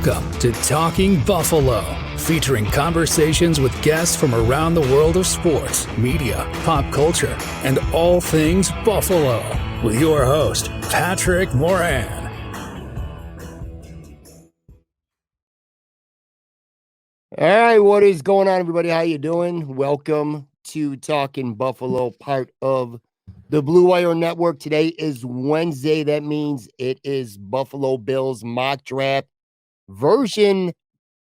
Welcome to Talking Buffalo, featuring conversations with guests from around the world of sports, media, pop culture, and all things Buffalo. With your host, Patrick Moran. All right, what is going on, everybody? How you doing? Welcome to Talking Buffalo, part of the Blue Wire Network. Today is Wednesday. That means it is Buffalo Bills mock draft version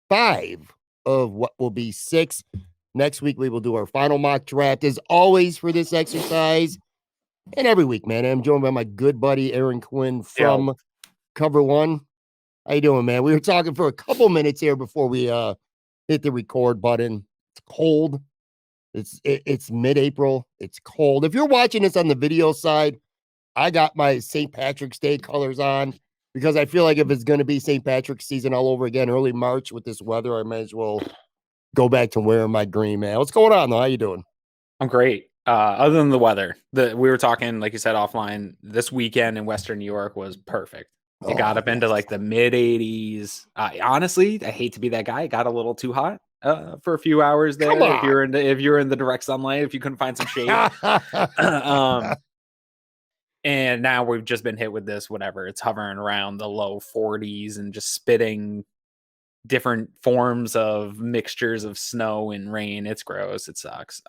5 of what will be 6. Next week, we will do our final mock draft. As always, for this exercise, and every week, man, I'm joined by my good buddy, Aaron Quinn from Cover One. How you doing, man? We were talking for a couple minutes here before we hit the record button. It's cold. It's mid-April. It's cold. If you're watching this on the video side, I got my St. Patrick's Day colors on because I feel like if it's going to be St. Patrick's season all over again, early March with this weather, I might as well go back to wearing my green, man. What's going on, though? How you doing? I'm great. Other than the weather, we were talking, like you said, offline. This weekend in Western New York was perfect. It got up into like the mid 80s. Honestly, I hate to be that guy. It got a little too hot for a few hours there. If you're in the direct sunlight, if you couldn't find some shade. And now we've just been hit with this, whatever. It's hovering around the low 40s and just spitting different forms of mixtures of snow and rain. It's gross. It sucks.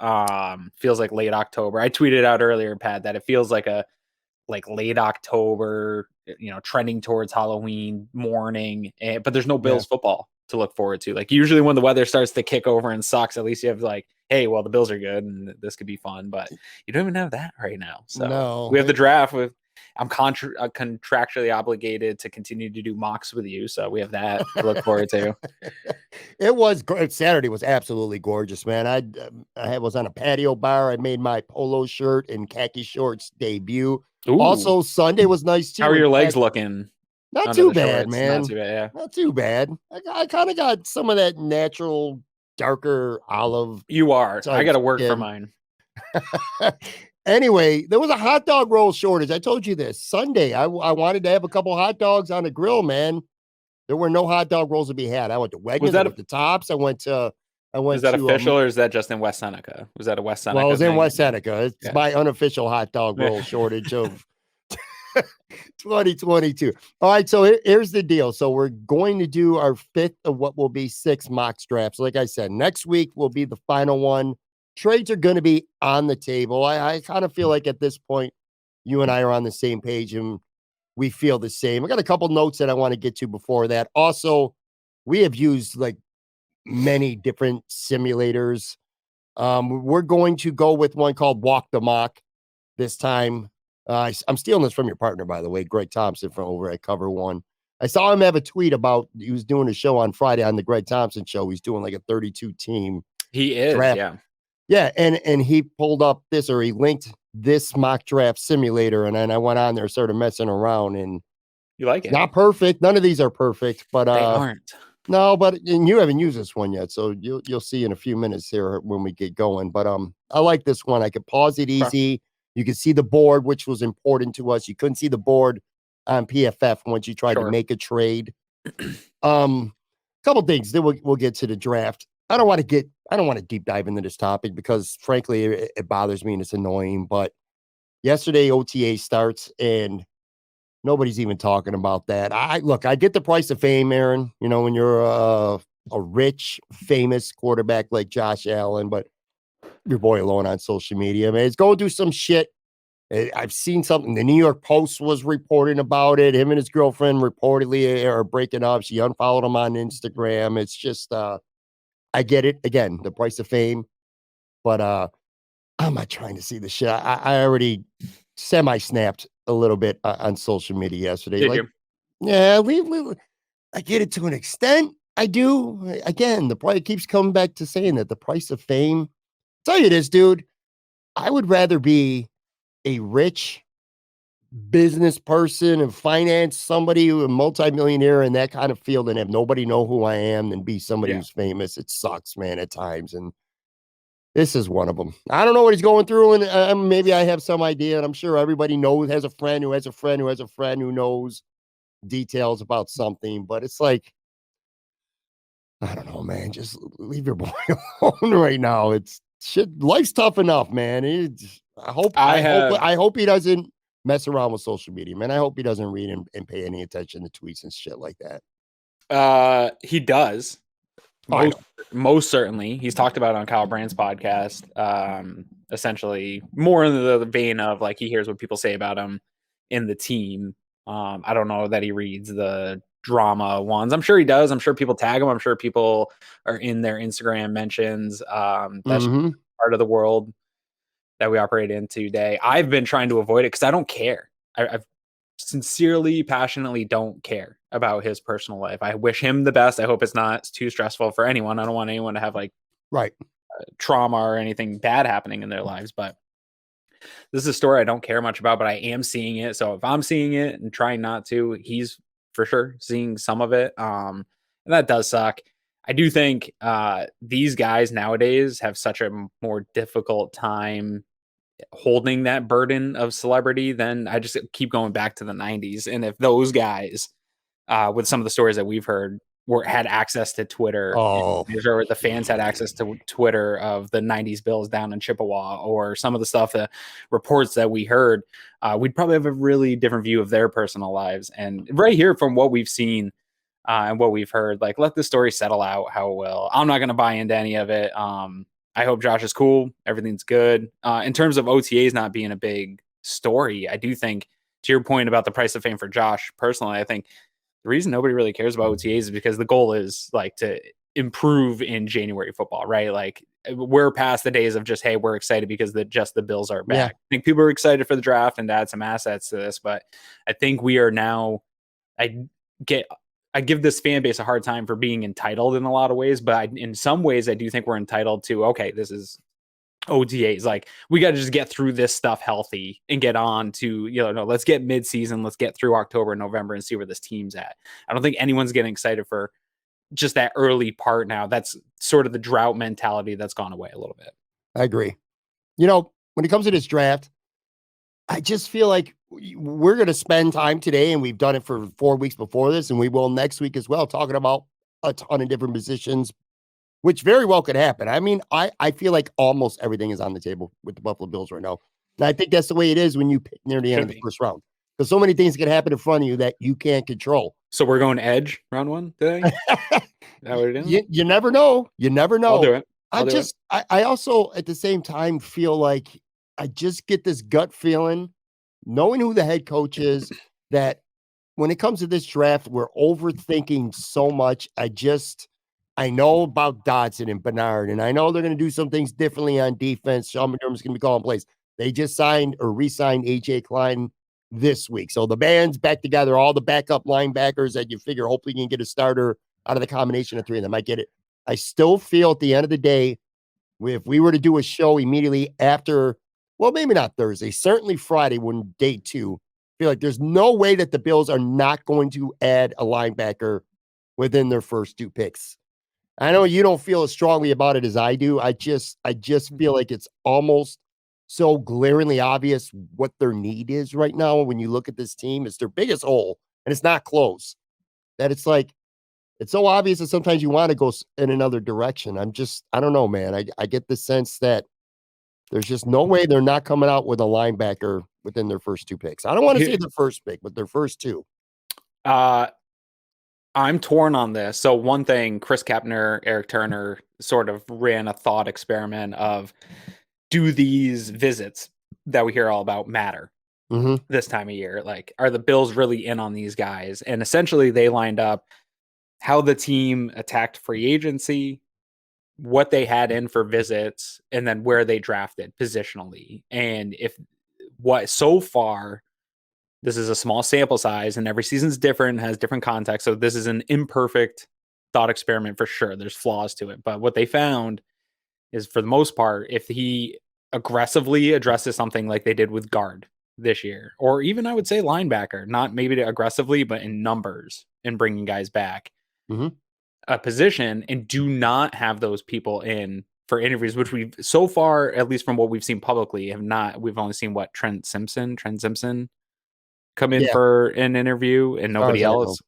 Feels like late October. I tweeted out earlier, Pat, that it feels like late October, trending towards Halloween morning, but there's no Bills football to look forward to. Like usually when the weather starts to kick over and sucks, at least you have like, hey, well, the Bills are good and this could be fun, but you don't even have that right now. So we have the draft I'm contractually obligated to continue to do mocks with you. So we have that to look forward to. It was great. Saturday was absolutely gorgeous, man. I was on a patio bar. I made my polo shirt and khaki shorts debut. Ooh. Also, Sunday was nice too. How are your legs looking? Not too bad, man. Not too bad, yeah. Not too bad. I kind of got some of that natural, darker olive. You are. I got to work for mine. Anyway, there was a hot dog roll shortage. I told you this. Sunday, I wanted to have a couple hot dogs on the grill, man. There were no hot dog rolls to be had. I went to Wegmans. I went to Tops. Is that official or is that just in West Seneca? Was that a West Seneca? Well, it was in West Seneca. It's my unofficial hot dog roll shortage of 2022. All right, so here's the deal. So we're going to do our 5th of what will be 6 mock drafts. Like I said, next week will be the final one. Trades are going to be on the table. I kind of feel like at this point, you and I are on the same page and we feel the same. I got a couple notes that I want to get to before that. Also, we have used like many different simulators. We're going to go with one called Walk the Mock this time. I'm stealing this from your partner, by the way, Greg Thompson from over at Cover One. I saw him have a tweet about he was doing a show on Friday on the Greg Thompson show. He's doing like a 32 team. He is, draft. Yeah. Yeah, and he pulled up this, or he linked this mock draft simulator, and then I went on there, started messing around, and you like it? Not perfect. None of these are perfect, but they aren't. No, but and you haven't used this one yet, so you'll see in a few minutes here when we get going. But I like this one. I could pause it easy. You could see the board, which was important to us. You couldn't see the board on PFF once you tried to make a trade. Couple things. Then we'll get to the draft. I don't want to deep dive into this topic because, frankly, it bothers me and it's annoying. But yesterday, OTA starts and nobody's even talking about that. I get the price of fame, Aaron. When you're a rich, famous quarterback like Josh Allen, but your boy alone on social media, man, it's going through some shit. I've seen something. The New York Post was reporting about it. Him and his girlfriend reportedly are breaking up. She unfollowed him on Instagram. It's just, I get it. Again, the price of fame, but I'm not trying to see the shit. I already semi-snapped a little bit on social media yesterday. Yeah, I get it to an extent. I do. Again, the price keeps coming back to saying that the price of fame. Tell you this, dude. I would rather be a rich business person and finance somebody who a multimillionaire in that kind of field and have nobody know who I am than be somebody who's famous. It sucks, man, at times. And this is one of them. I don't know what he's going through. And maybe I have some idea. And I'm sure everybody has a friend who has a friend who has a friend who knows details about something. But it's like, I don't know, man. Just leave your boy alone right now. It's shit. Life's tough enough, man. I hope he doesn't mess around with social media, man. I hope he doesn't read and pay any attention to tweets and shit like that. He does. Most certainly. He's talked about it on Kyle Brandt's podcast. Essentially, more in the vein of like he hears what people say about him in the team. I don't know that he reads the drama ones. I'm sure he does. I'm sure people tag him. I'm sure people are in their Instagram mentions. That's part of the world that we operate in today. I've been trying to avoid it because I don't care. I've sincerely, passionately don't care about his personal life. I wish him the best. I hope it's not too stressful for anyone. I don't want anyone to have like trauma or anything bad happening in their lives, but this is a story I don't care much about, but I am seeing it. So if I'm seeing it and trying not to, he's for sure seeing some of it. And that does suck. I do think these guys nowadays have such a more difficult time holding that burden of celebrity than I just keep going back to the 90s. And if those guys, with some of the stories that we've heard, had access to Twitter, or the fans had access to Twitter of the 90s Bills down in Chippewa, or some of the stuff, the reports that we heard, we'd probably have a really different view of their personal lives. And right here, from what we've seen and what we've heard, like, let this story settle out how it will. I'm not going to buy into any of it. I hope Josh is cool. Everything's good. In terms of OTAs not being a big story, I do think, to your point about the price of fame for Josh, personally, I think the reason nobody really cares about OTAs is because the goal is like to improve in January football, right? Like we're past the days of just, hey, we're excited because the Bills are back. I think people are excited for the draft and to add some assets to this, but I think we are now, I give this fan base a hard time for being entitled in a lot of ways, but in some ways I do think we're entitled to, okay, this is OTAs. Like we got to just get through this stuff healthy and get on to, let's get mid-season. Let's get through October and November and see where this team's at. I don't think anyone's getting excited for just that early part now. That's sort of the drought mentality that's gone away a little bit. I agree. When it comes to this draft, I just feel like we're going to spend time today, and we've done it for 4 weeks before this, and we will next week as well, talking about a ton of different positions, which very well could happen. I mean, I feel like almost everything is on the table with the Buffalo Bills right now. And I think that's the way it is when you pick near the end of the first round. Because so many things can happen in front of you that you can't control. So we're going edge round one today? Is that what it is? You never know. You never know. I'll do it. I also, at the same time, feel like I just get this gut feeling, knowing who the head coach is, that when it comes to this draft, we're overthinking so much. I know about Dodson and Bernard, and I know they're going to do some things differently on defense. Sean McDermott's going to be calling plays. They just signed or re-signed A.J. Klein this week. So the band's back together, all the backup linebackers that you figure hopefully you can get a starter out of the combination of three of them. I get it. I still feel at the end of the day, if we were to do a show immediately after, well, maybe not Thursday, certainly Friday when day two, I feel like there's no way that the Bills are not going to add a linebacker within their first two picks. I know you don't feel as strongly about it as I do. I just feel like it's almost so glaringly obvious what their need is right now. When you look at this team, it's their biggest hole, and it's not close. That it's like, it's so obvious that sometimes you want to go in another direction. I don't know, man. I get the sense that there's just no way they're not coming out with a linebacker within their first two picks. I don't want to say the first pick, but their first two. I'm torn on this. So one thing, Chris Kepner, Eric Turner sort of ran a thought experiment of, do these visits that we hear all about matter this time of year? Like, are the Bills really in on these guys? And essentially they lined up how the team attacked free agency, what they had in for visits, and then where they drafted positionally. And so far, this is a small sample size and every season's different, has different context. So this is an imperfect thought experiment for sure. There's flaws to it. But what they found is, for the most part, if he aggressively addresses something like they did with guard this year, or even I would say linebacker, not maybe aggressively, but in numbers and bringing guys back a position, and do not have those people in for interviews, which we've so far, at least from what we've seen publicly, we've only seen Trent Simpson come in for an interview and nobody else.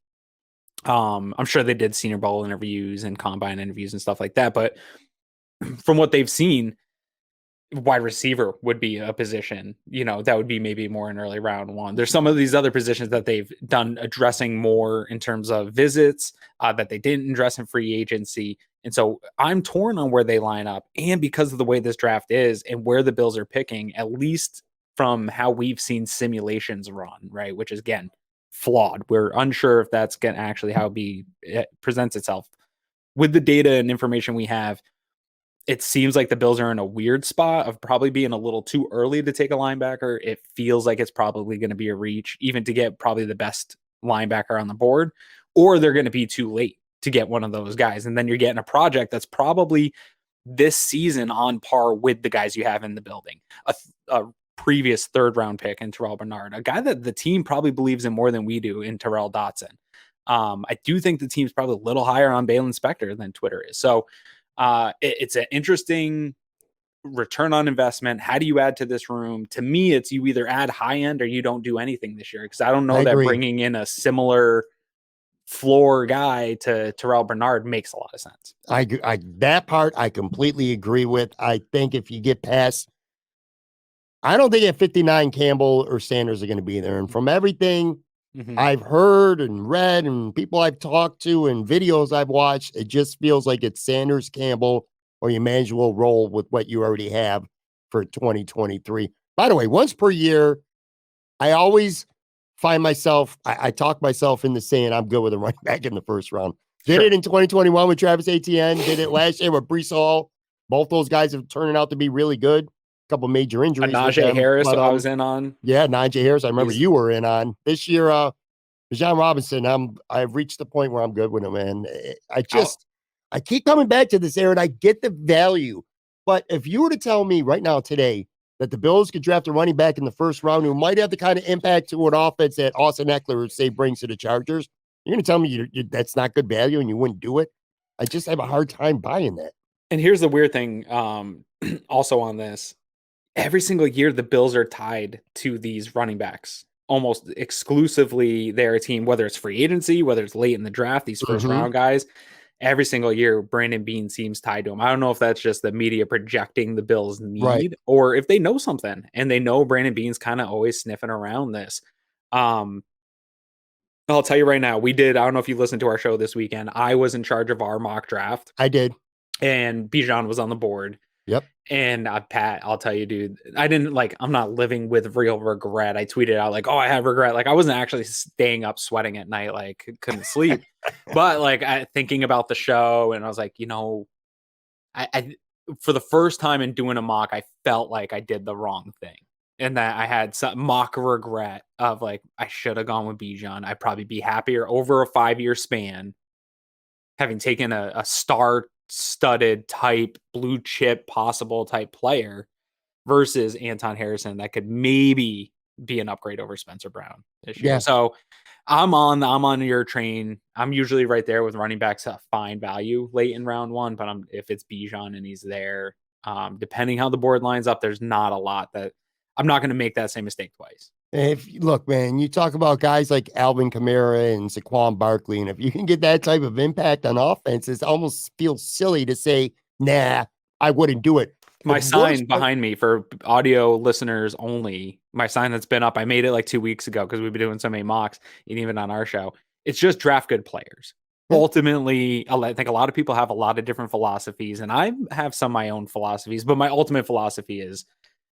I'm sure they did Senior Bowl interviews and combine interviews and stuff like that. But from what they've seen, wide receiver would be a position, that would be maybe more in early round one. There's some of these other positions that they've done addressing more in terms of visits that they didn't address in free agency. And so I'm torn on where they line up. And because of the way this draft is and where the Bills are picking, at least from how we've seen simulations run, right? Which is, again, flawed. We're unsure if that's going to actually how it presents itself. With the data and information we have, it seems like the Bills are in a weird spot of probably being a little too early to take a linebacker. It feels like it's probably going to be a reach, even to get probably the best linebacker on the board, or they're going to be too late to get one of those guys. And then you're getting a project that's probably this season on par with the guys you have in the building. A previous third-round pick in Terrell Bernard, a guy that the team probably believes in more than we do in Terrell Dotson. I do think the team's probably a little higher on Balin Spector than Twitter is. So it's an interesting return on investment. How do you add to this room? To me, it's you either add high end or you don't do anything this year, because I don't know that bringing in a similar floor guy to Terrell Bernard makes a lot of sense. That part I completely agree with. I think if you get past, I don't think at 59 Campbell or Sanders are going to be there. And from everything I've heard and read and people I've talked to and videos I've watched, it just feels like it's Sanders, Campbell, or you may as well roll with what you already have for 2023. By the way, once per year, I always find myself, I talk myself into saying I'm good with a running back in the first round. Did it in 2021 with Travis Etienne, did it last year with Breece Hall. Both those guys have turned out to be really good. A couple major injuries. Najee Harris, I was in on. Yeah, Najee Harris, I remember you were in on. This year, Bijan Robinson, I've reached the point where I'm good with him, man. I keep coming back to this, Aaron. I get the value. But if you were to tell me right now today that the Bills could draft a running back in the first round who might have the kind of impact to an offense that Austin Eckler, say, brings to the Chargers, you're going to tell me that's not good value and you wouldn't do it? I just have a hard time buying that. And here's the weird thing also on this. Every single year, the Bills are tied to these running backs. Almost exclusively their team, whether it's free agency, whether it's late in the draft, these first round guys, every single year, Brandon Beane seems tied to him. I don't know if that's just the media projecting the Bills' need or if they know something and they know Brandon Beane's kind of always sniffing around this. I'll tell you right now, I don't know if you listened to our show this weekend. I was in charge of our mock draft. I did. And Bijan was on the board. Yep. And Pat, I'll tell you, dude, I'm not living with real regret. I tweeted out I have regret. I wasn't actually staying up sweating at night, couldn't sleep, but thinking about the show. And I was like, I for the first time in doing a mock, I felt like I did the wrong thing. And that I had some mock regret of I should have gone with Bijan. I'd probably be happier over a 5-year span, having taken a star-studded type, blue chip possible type player versus Anton Harrison that could maybe be an upgrade over Spencer Brown this year. Yeah. So I'm on your train. I'm usually right there with running backs at fine value late in round one, but if it's Bijan and he's there, depending how the board lines up, there's not a lot that I'm not going to make that same mistake twice. Look, man, you talk about guys like Alvin Kamara and Saquon Barkley, and if you can get that type of impact on offense, it almost feels silly to say, nah, I wouldn't do it. My sign behind me for audio listeners only, my sign that's been up, I made it 2 weeks ago because we've been doing so many mocks, and even on our show, it's just draft good players. Ultimately, I think a lot of people have a lot of different philosophies, and I have some of my own philosophies, but my ultimate philosophy is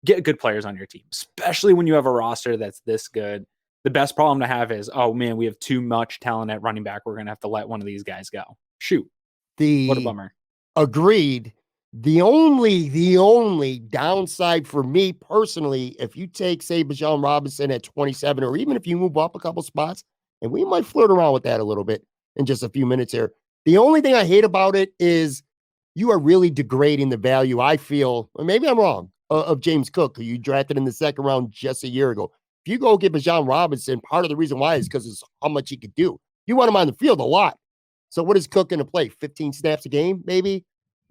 get good players on your team, especially when you have a roster that's this good. The best problem to have is, oh man, we have too much talent at running back. We're going to have to let one of these guys go. Shoot. What a bummer. Agreed. The only downside for me personally, if you take, say, Bijan Robinson at 27, or even if you move up a couple spots, and we might flirt around with that a little bit in just a few minutes here. The only thing I hate about it is you are really degrading the value, I feel, or maybe I'm wrong, of James Cook, who you drafted in the second round just a year ago. If you go get Bijan Robinson, part of the reason why is because it's how much he could do. You want him on the field a lot. So what is Cook going to play? 15 snaps a game, maybe?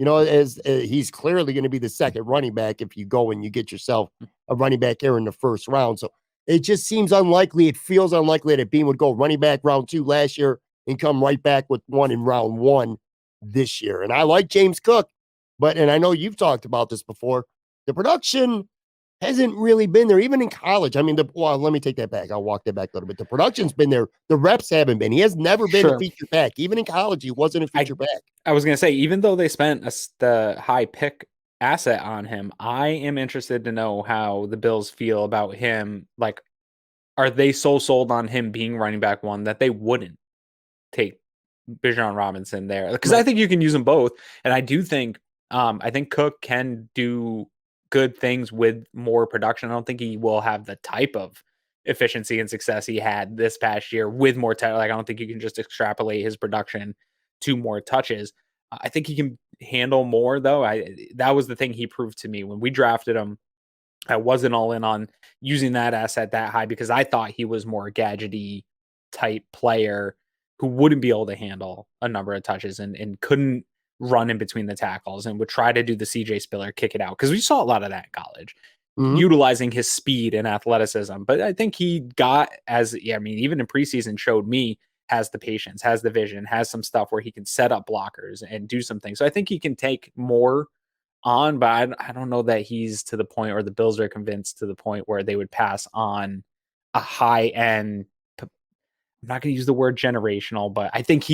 As he's clearly going to be the second running back if you go and you get yourself a running back here in the first round. So it just seems unlikely. It feels unlikely that Bean would go running back round 2 last year. and come right back with one in round 1 this year. And I like James Cook, and I know you've talked about this before, the production hasn't really been there, even in college. I mean, let me take that back. I'll walk that back a little bit. The production's been there. The reps haven't been. He has never been a feature back. Even in college, he wasn't a feature back. I was going to say, even though they spent the high pick asset on him, I am interested to know how the Bills feel about him. Like, are they so sold on him being running back 1 that they wouldn't take Bijan Robinson there? Because I think you can use them both. And I do think, I think Cook can do good things with more production. I don't think he will have the type of efficiency and success he had this past year with more I don't think you can just extrapolate his production to more touches. I think he can handle more, though. That was the thing he proved to me when we drafted him. I wasn't all in on using that asset that high because I thought he was more gadgety type player who wouldn't be able to handle a number of touches and couldn't run in between the tackles and would try to do the CJ Spiller kick it out. Because we saw a lot of that in college, utilizing his speed and athleticism. But I think he got even in preseason showed me has the patience, has the vision, has some stuff where he can set up blockers and do some things. So I think he can take more on, but I don't know that he's to the point, or the Bills are convinced to the point where they would pass on a high end. I'm not going to use the word generational, but I think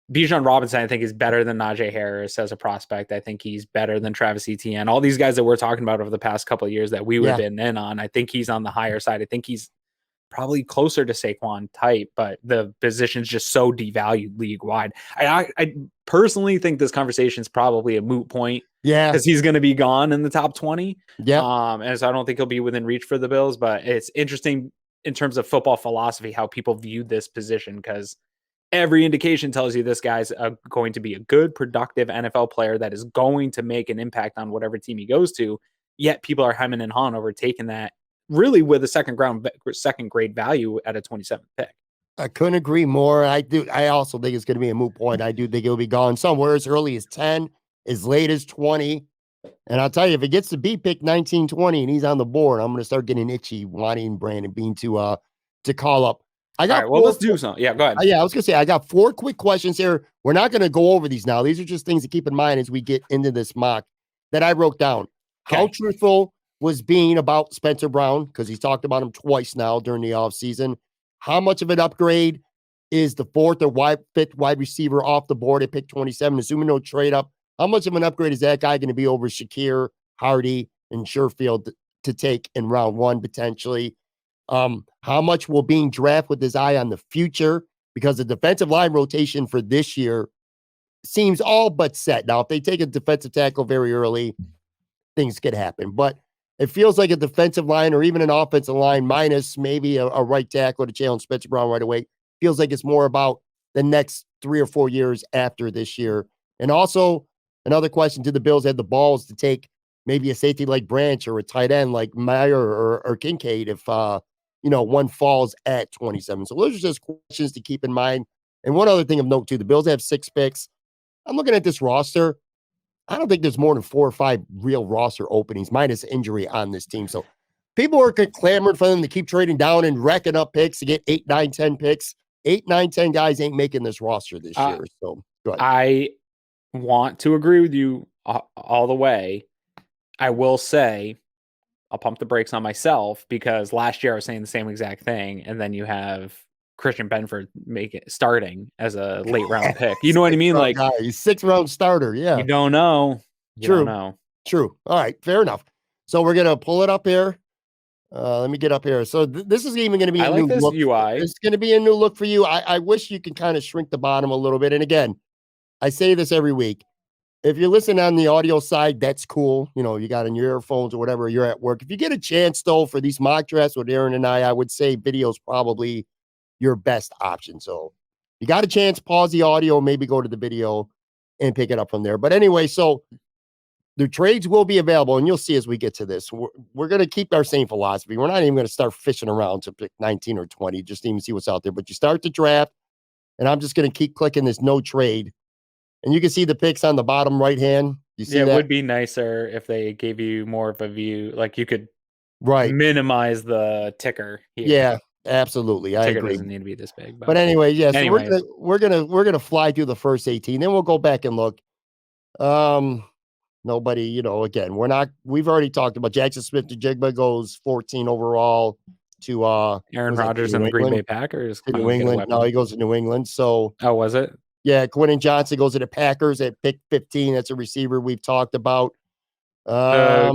Bijan Robinson, I think, is better than Najee Harris as a prospect. I think he's better than Travis Etienne. All these guys that we're talking about over the past couple of years that we would have been in on, I think he's on the higher side. I think he's probably closer to Saquon type, but the position's just so devalued league wide. I personally think this conversation is probably a moot point. Yeah. Because he's going to be gone in the top 20. Yeah. And so I don't think he'll be within reach for the Bills, but it's interesting in terms of football philosophy, how people view this position, because every indication tells you this guy's going to be a good, productive NFL player that is going to make an impact on whatever team he goes to. Yet people are hemming and hawing over taking that really with a second grade value at a 27th pick. I couldn't agree more. I also think it's going to be a moot point. I do think he'll be gone somewhere as early as 10, as late as 20. And I'll tell you, if it gets to be pick 19, 20, and he's on the board, I'm going to start getting itchy, wanting Brandon Beane to call up. Let's do something. Yeah, go ahead. I was going to say, I got 4 quick questions here. We're not going to go over these now. These are just things to keep in mind as we get into this mock that I wrote down. Okay. How truthful was Beane about Spencer Brown? Because he's talked about him twice now during the offseason. How much of an upgrade is the 4th or 5th wide receiver off the board at pick 27, assuming no trade up? How much of an upgrade is that guy going to be over Shakir, Hardy, and Sherfield to take in round 1 potentially? How much will Beane draft with his eye on the future? Because the defensive line rotation for this year seems all but set. Now, if they take a defensive tackle very early, things could happen. But it feels like a defensive line or even an offensive line minus maybe a right tackle to challenge Spencer Brown right away feels like it's more about the next 3 or 4 years after this year. And also, another question, do the Bills have the balls to take maybe a safety like Branch or a tight end like Meyer or Kincaid if, one falls at 27? So those are just questions to keep in mind. And one other thing of note, too, the Bills have 6 picks. I'm looking at this roster. I don't think there's more than 4 or 5 real roster openings, minus injury on this team. So people are clamoring for them to keep trading down and racking up picks to get 8, 9, 10 picks. 8, 9, 10 guys ain't making this roster this year. So go ahead. I want to agree with you all the way. I will say I'll pump the brakes on myself because last year I was saying the same exact thing, and then you have Christian Benford starting as a late round pick. You know what I mean? Like he's 6th round starter. Yeah. You don't know. True. All right. Fair enough. So we're going to pull it up here. Let me get up here. So this is even going to be a new look. UI. It's going to be a new look for you. I wish you could kind of shrink the bottom a little bit. And again, I say this every week. If you're listening on the audio side, that's cool. You got on your earphones or whatever, you're at work. If you get a chance, though, for these mock drafts with Aaron and I would say video is probably your best option. So you got a chance, pause the audio, maybe go to the video and pick it up from there. But anyway, so the trades will be available, and you'll see as we get to this. We're going to keep our same philosophy. We're not even going to start fishing around to pick 19 or 20, just to even see what's out there. But you start the draft, and I'm just going to keep clicking this no trade. And you can see the picks on the bottom right hand. You see that? It would be nicer if they gave you more of a view. Like you could minimize the ticker here. Yeah. Absolutely, I Ticker agree. doesn't need to be this big. But anyway, yeah. So Anyways. we're gonna fly through the first 18, then we'll go back and look. Nobody, again, we've already talked about Jackson Smith-Njigba goes 14 overall to Aaron was it Rodgers New and the Green Bay England? Packers. To New finally get a England. No, weapon. he goes to New England. So Oh, was it? yeah, Quinn Johnson goes to the Packers at pick 15. That's a receiver we've talked about. The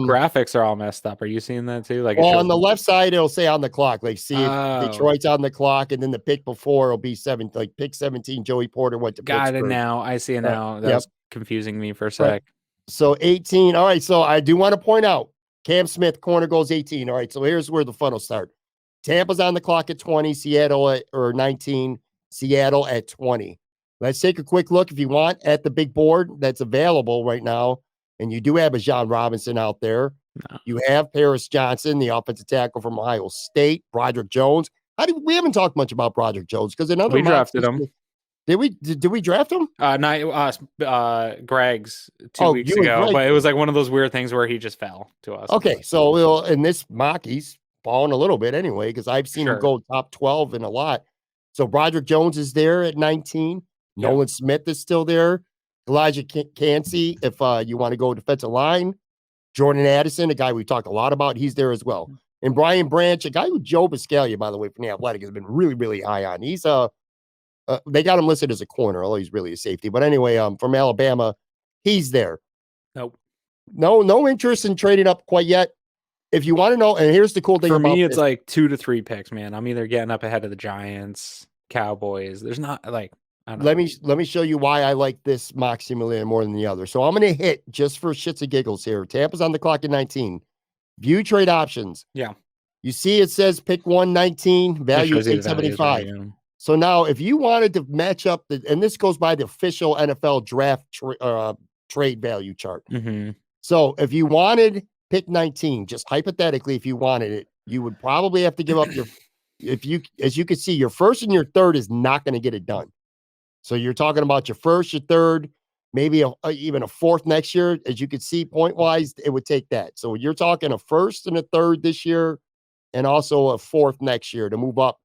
graphics are all messed up. Are you seeing that too? Like, on the left side, it'll say on the clock. Like, see if Oh. Detroit's on the clock, and then the pick before will be pick 17. Joey Porter went to got Pittsburgh. it now. I see it now. That was confusing me for a sec. Right. So 18. All right. So I do want to point out Cam Smith, corner goes 18. All right. So here's where the fun will start. Tampa's on the clock at 20, Seattle at 19, Seattle at 20. Let's take a quick look, if you want, at the big board that's available right now. And you do have Bijan Robinson out there. No. You have Paris Johnson, the offensive tackle from Ohio State, Broderick Jones. We haven't talked much about Broderick Jones because another we drafted him. Did we draft him? Greg's 2 weeks ago, but it was like one of those weird things where he just fell to us. Okay, so in this mock, he's falling a little bit anyway because I've seen him go top 12 in a lot. So Broderick Jones is there at 19. Yeah. Nolan Smith is still there. Elijah Cansey, if you want to go defensive line. Jordan Addison, a guy we talked a lot about, he's there as well. And Brian Branch, a guy who Joe Biscaglia, by the way, from the Athletic, has been really, really high on. He's they got him listed as a corner, although he's really a safety. But anyway, from Alabama, he's there. Nope. No interest in trading up quite yet. If you want to know, and here's the cool thing for about me, it's like 2 to 3 picks, man. I'm either getting up ahead of the Giants, Cowboys. There's not like. Let me show you why I like this mock simulator more than the other. So I'm going to hit just for shits and giggles here. Tampa's on the clock at 19. View trade options. Yeah. You see it says pick 119, value 875. Right, so now if you wanted to match up, and this goes by the official NFL draft trade value chart. Mm-hmm. So if you wanted pick 19, just hypothetically, if you wanted it, you would probably have to give up as you can see, your first and your third is not going to get it done. So you're talking about your first, your third, maybe even a fourth next year. As you can see, point-wise, it would take that. So you're talking a first and a third this year and also a fourth next year to move up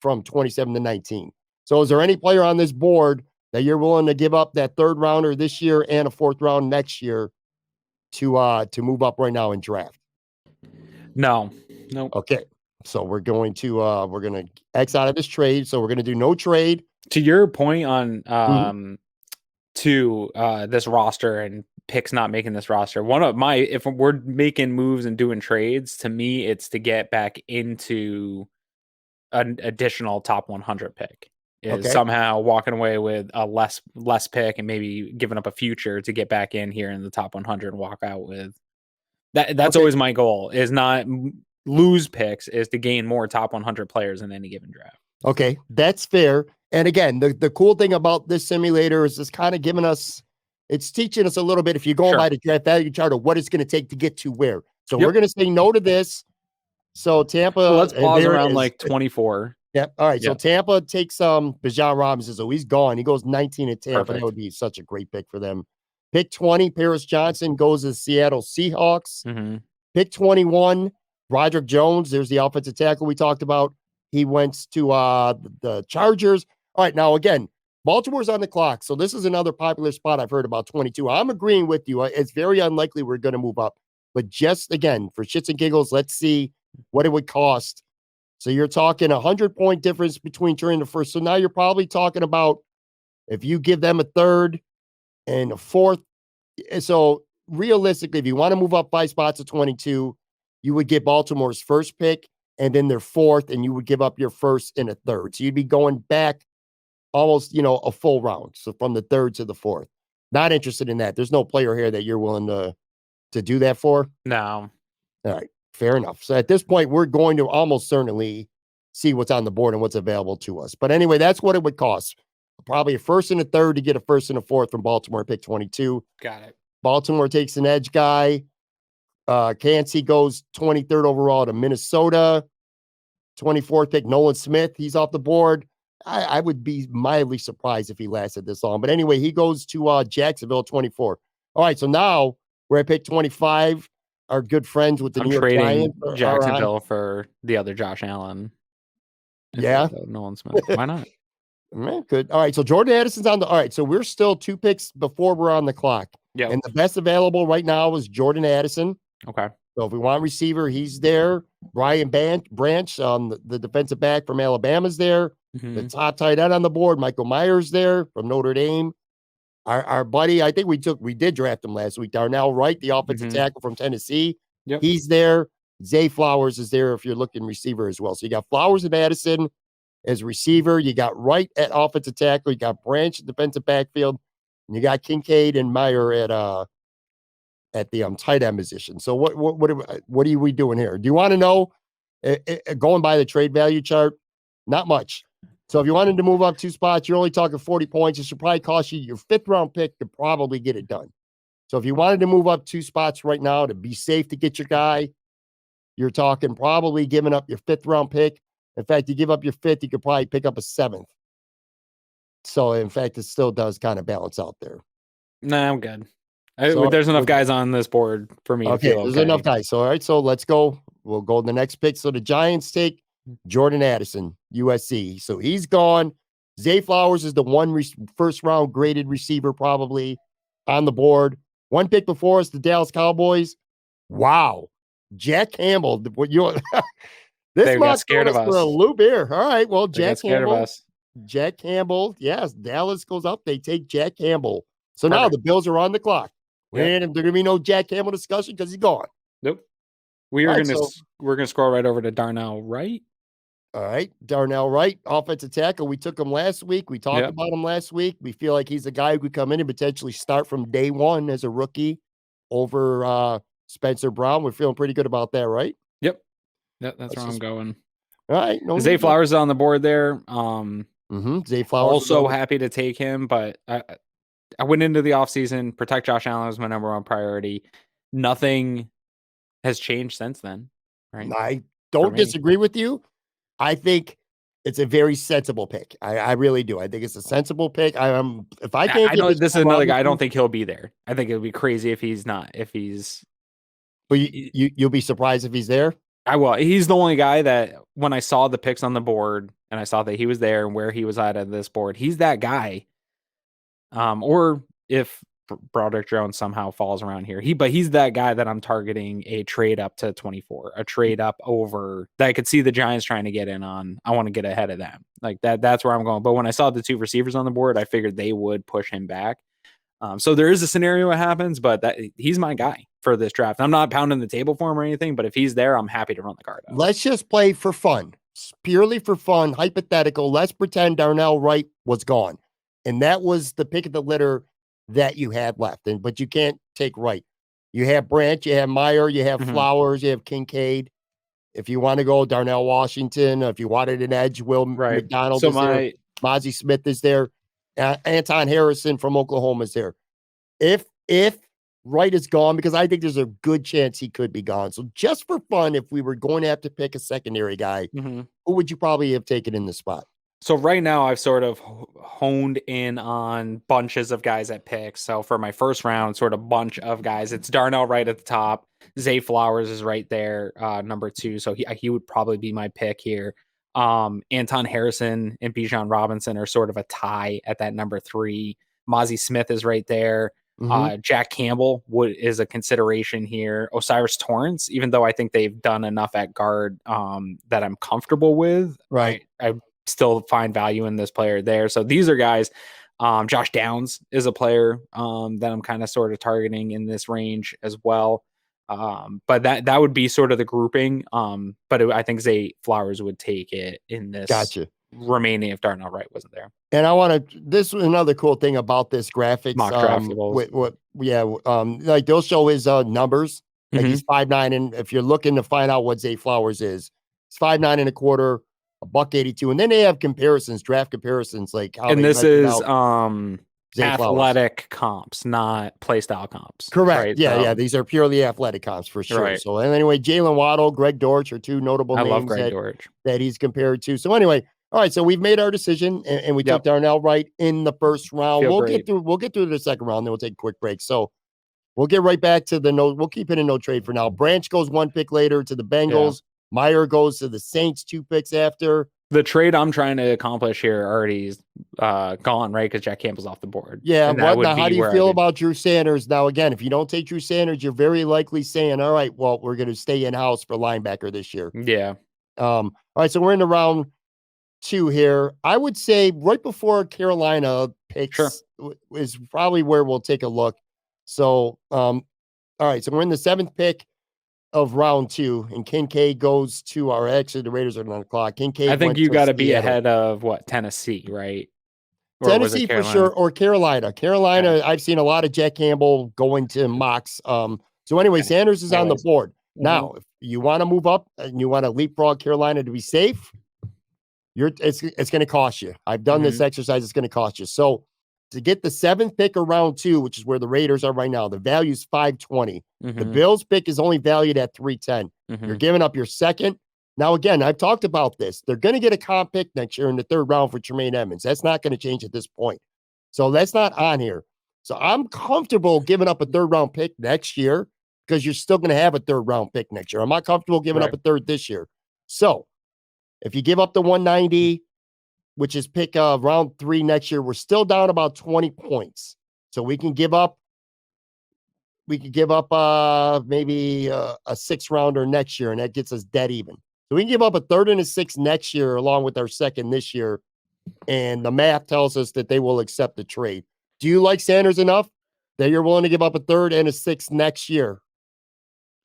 from 27 to 19. So is there any player on this board that you're willing to give up that third rounder this year and a fourth round next year to move up right now in draft? No. Okay. So we're going to X out of this trade. So we're going to do no trade. To your point on this roster and picks not making this roster, if we're making moves and doing trades, to me, it's to get back into an additional top 100 pick. Is somehow walking away with a less pick and maybe giving up a future to get back in here in the top 100 and walk out with that. That's always my goal, is not lose picks, is to gain more top 100 players in any given draft. Okay, that's fair. And again, the cool thing about this simulator is it's kind of it's teaching us a little bit, if you're going by the draft value chart, of what it's going to take to get to where. So we're going to say no to this. So Tampa. Well, let's pause around like 24. Yeah. All right. So Tampa takes Bijan Robinson. So he's gone. He goes 19 at Tampa. Perfect. That would be such a great pick for them. Pick 20, Paris Johnson goes to the Seattle Seahawks. Mm-hmm. Pick 21, Broderick Jones. There's the offensive tackle we talked about. He went to the Chargers. All right. Now, again, Baltimore's on the clock. So this is another popular spot I've heard about, 22. I'm agreeing with you. It's very unlikely we're going to move up. But just, again, for shits and giggles, let's see what it would cost. So you're talking 100-point difference between turning the first. So now you're probably talking about, if you give them a third and a fourth. So realistically, if you want to move up 5 spots to 22, you would get Baltimore's first pick and then their fourth, and you would give up your first and a third. So you'd be going back almost, a full round. So from the third to the fourth. Not interested in that. There's no player here that you're willing to do that for. No. All right. Fair enough. So at this point, we're going to almost certainly see what's on the board and what's available to us. But anyway, that's what it would cost. Probably a first and a third to get a first and a fourth from Baltimore, pick 22. Got it. Baltimore takes an edge guy. Cansey goes 23rd overall to Minnesota. 24th pick, Nolan Smith. He's off the board. I would be mildly surprised if he lasted this long. But anyway, he goes to Jacksonville, 24. All right, so now we're at pick 25. Our good friends with the New York Giants. Jacksonville for the other Josh Allen. Yeah. Nolan Smith. Why not? Man, good. All right. So Jordan Addison's on the. All right. So we're still 2 picks before we're on the clock. Yeah. And the best available right now is Jordan Addison. Okay. So if we want receiver, he's there. Brian Branch, the defensive back from Alabama, is there. Mm-hmm. The top tight end on the board, Michael Myers, there from Notre Dame. Our buddy, I think we did draft him last week. Darnell Wright, the offensive tackle from Tennessee. Yep. He's there. Zay Flowers is there if you're looking receiver as well. So you got Flowers and Addison as receiver. You got Wright at offensive tackle. You got Branch at defensive backfield. And you got Kincaid and Meyer at the tight end position. So what are we doing here? Do you want to know, going by the trade value chart? Not much. So if you wanted to move up 2 spots, you're only talking 40 points. It should probably cost you your 5th round pick to probably get it done. So if you wanted to move up 2 spots right now to be safe to get your guy, you're talking probably giving up your 5th round pick. In fact, you give up your 5th, you could probably pick up a 7th. So in fact, it still does kind of balance out there. Nah, I'm good. There's enough guys on this board for me to feel okay. There's enough guys. So all right, so let's go. We'll go to the next pick. So the Giants take Jordan Addison, USC. So he's gone. Zay Flowers is the one first round graded receiver probably on the board. 1 pick before us, the Dallas Cowboys. Wow. Jack Campbell. This got scared of us for a loop here. All right. Well, Jack Campbell. Yes. Dallas goes up. They take Jack Campbell. So now the Bills are on the clock. Yep. And there's going to be no Jack Campbell discussion because he's gone. Nope. We're going to scroll right over to Darnell Wright. All right. Darnell Wright, offensive tackle. We took him last week. We talked about him last week. We feel like he's a guy who could come in and potentially start from day one as a rookie over Spencer Brown. We're feeling pretty good about that, right? Yep. That's where I'm going. All right. Zay Flowers is on the board there. Zay Flowers. Also happy to take him, but I went into the offseason, protect Josh Allen was my number 1 priority. Nothing has changed since then. Right. I don't disagree with you. I think it's a very sensible pick. I really do. I think it's a sensible pick. I know this is another guy. I don't think he'll be there. I think it would be crazy if he's not. But you'll be surprised if he's there. I will. He's the only guy that when I saw the picks on the board and I saw that he was there and where he was at this board, he's that guy. Or if Broderick Jones somehow falls around here, he's that guy that I'm targeting a trade up to 24, a trade up over that I could see the Giants trying to get in on. I want to get ahead of them like that. That's where I'm going. But when I saw the 2 receivers on the board, I figured they would push him back. So there is a scenario it happens, but he's my guy for this draft. I'm not pounding the table for him or anything, but if he's there, I'm happy to run the card out. Let's just play for fun, purely for fun, hypothetical. Let's pretend Darnell Wright was gone. And that was the pick of the litter that you had left. But you can't take Wright. You have Branch, you have Meyer, you have Flowers, you have Kincaid. If you want to go Darnell Washington, if you wanted an edge, Will McDonald is there. Mozzie Smith is there. Anton Harrison from Oklahoma is there. If Wright is gone, because I think there's a good chance he could be gone. So just for fun, if we were going to have to pick a secondary guy, who would you probably have taken in the spot? So right now I've sort of honed in on bunches of guys at picks. So for my first round, sort of bunch of guys, it's Darnell Wright at the top. Zay Flowers is right there, number 2. So he would probably be my pick here. Anton Harrison and Bijan Robinson are sort of a tie at that number 3. Mozzie Smith is right there. Jack Campbell is a consideration here. Osiris Torrance, even though I think they've done enough at guard that I'm comfortable with. Right. I still find value in this player there. So these are guys. Josh Downs is a player that I'm kind of sort of targeting in this range as well. But that would be sort of the grouping. But I think Zay Flowers would take it in this remaining if Darnell Wright wasn't there. And this was another cool thing about this graphics. Mock draft like they'll show his numbers. Like he's 5'9", and if you're looking to find out what Zay Flowers is, he's 5'9" and a quarter, $182. And then they have draft comparisons, like how. And this is athletic comps, not play style comps. Correct. Right? Yeah. These are purely athletic comps for sure. Right. So, and anyway, Jalen Waddle, Greg Dortch are 2 notable names. I love Greg Dortch that he's compared to. So anyway, all right. So we've made our decision, and we took Darnell Wright in the first round. We'll get through the second round, then we'll take a quick break. So we'll get right back to we'll keep it in no trade for now. Branch goes 1 pick later to the Bengals. Meyer goes to the Saints 2 picks after. The trade I'm trying to accomplish here already is gone, right? Because Jack Campbell's off the board. Yeah. And that would Now, how do be you where feel about Drew Sanders? Now, again, if you don't take Drew Sanders, you're very likely saying, all right, well, we're going to stay in-house for linebacker this year. Yeah. All right, so we're in the round 2 here. I would say right before Carolina picks is probably where we'll take a look. So, all right, so we're in the 7th pick of round 2, and Kincaid goes to actually the Raiders are on the clock. Kincaid, I think went you to got to be Seattle. ahead of Tennessee, right? Or was it Tennessee for Carolina? sure, or Carolina. Carolina, Okay. I've seen a lot of Jack Campbell going to mocks. So anyway, Sanders is on the board. Now, if you want to move up and you want to leapfrog Carolina to be safe, it's going to cost you. I've done this exercise. It's going to cost you. So to get the 7th pick of round 2, which is where the Raiders are right now, the value is $520. The Bills pick is only valued at $310. You're giving up your 2nd. Now, again, I've talked about this. They're going to get a comp pick next year in the 3rd round for Tremaine Edmonds. That's not going to change at this point. So that's not on here. So I'm comfortable giving up a 3rd round pick next year because you're still going to have a 3rd round pick next year. I'm not comfortable giving up a 3rd this year. So if you give up the 190, which is pick round 3 next year, we're still down about 20 points. So we can give up maybe a 6th rounder next year, and that gets us dead even. So we can give up a 3rd and a 6th next year along with our 2nd this year. And the math tells us that they will accept the trade. Do you like Sanders enough that you're willing to give up a 3rd and a 6th next year?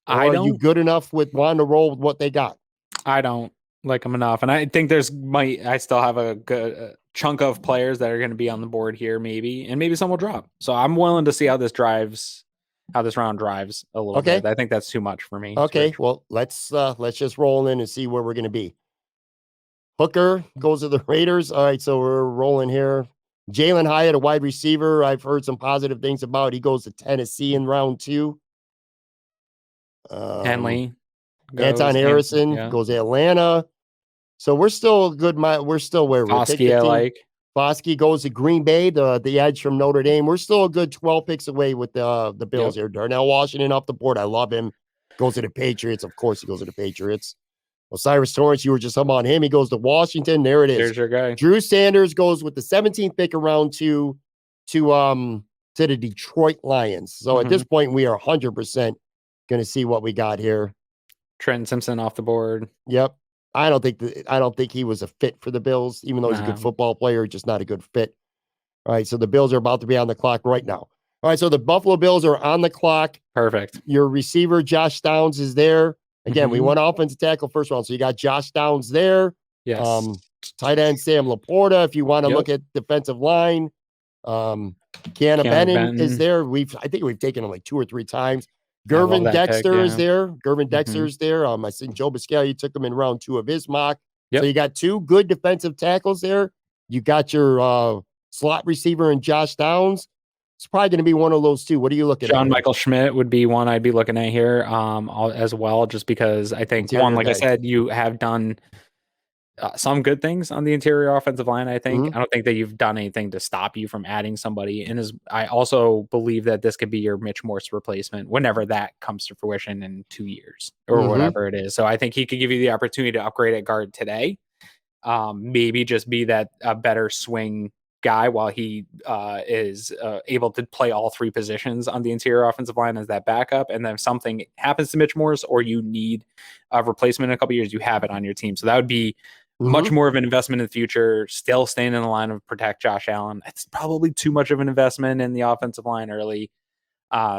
Or are you good enough with wanting to roll with what they got? I don't like them enough. And I think I still have a good chunk of players that are going to be on the board here, maybe, and maybe some will drop. So I'm willing to see how this round drives a little bit. I think that's too much for me. Okay, well, let's just roll in and see where we're going to be. Hooker goes to the Raiders. All right, so we're rolling here. Jalen Hyatt, a wide receiver, I've heard some positive things about. He goes to Tennessee in round 2. Henley, Anton Harrison goes to Atlanta. So we're still good. We're still where we're Foskey, I like. Foskey goes to Green Bay, the edge from Notre Dame. We're still a good 12 picks away with the Bills here. Darnell Washington off the board. I love him. Goes to the Patriots. Of course, he goes to the Patriots. Osiris Torrance, you were just talking about him. He goes to Washington. There it is. There's your guy. Drew Sanders goes with the 17th pick of round 2 to the Detroit Lions. So at this point, we are 100% going to see what we got here. Trenton Simpson off the board. Yep. I don't think he was a fit for the Bills, even though he's a good football player, just not a good fit. All right, so the Bills are about to be on the clock right now. All right, so the Buffalo Bills are on the clock. Perfect. Your receiver, Josh Downs, is there. Again, we want offensive tackle first round, so you got Josh Downs there. Yes. Tight end Sam Laporta, if you want to look at defensive line. Keanu Benton is there. I think we've taken him like 2 or 3 times. Gervin Dexter is there. Gervin Dexter's there. I think Joe Biscaglia took him in round 2 of his mock. So you got 2 good defensive tackles there. You got your slot receiver in Josh Downs. It's probably going to be one of those 2. What are you looking at? John Michael Schmidt would be one I'd be looking at here as well, just because I think, I said, you have done some good things on the interior offensive line, I think. I don't think that you've done anything to stop you from adding somebody. And I also believe that this could be your Mitch Morse replacement whenever that comes to fruition in 2 years or whatever it is. So I think he could give you the opportunity to upgrade at guard today. Maybe just be that a better swing guy while he is able to play all 3 positions on the interior offensive line as that backup. And then if something happens to Mitch Morse or you need a replacement in a couple years, you have it on your team. So that would be much more of an investment in the future, still staying in the line of protect Josh Allen. It's probably too much of an investment in the offensive line early.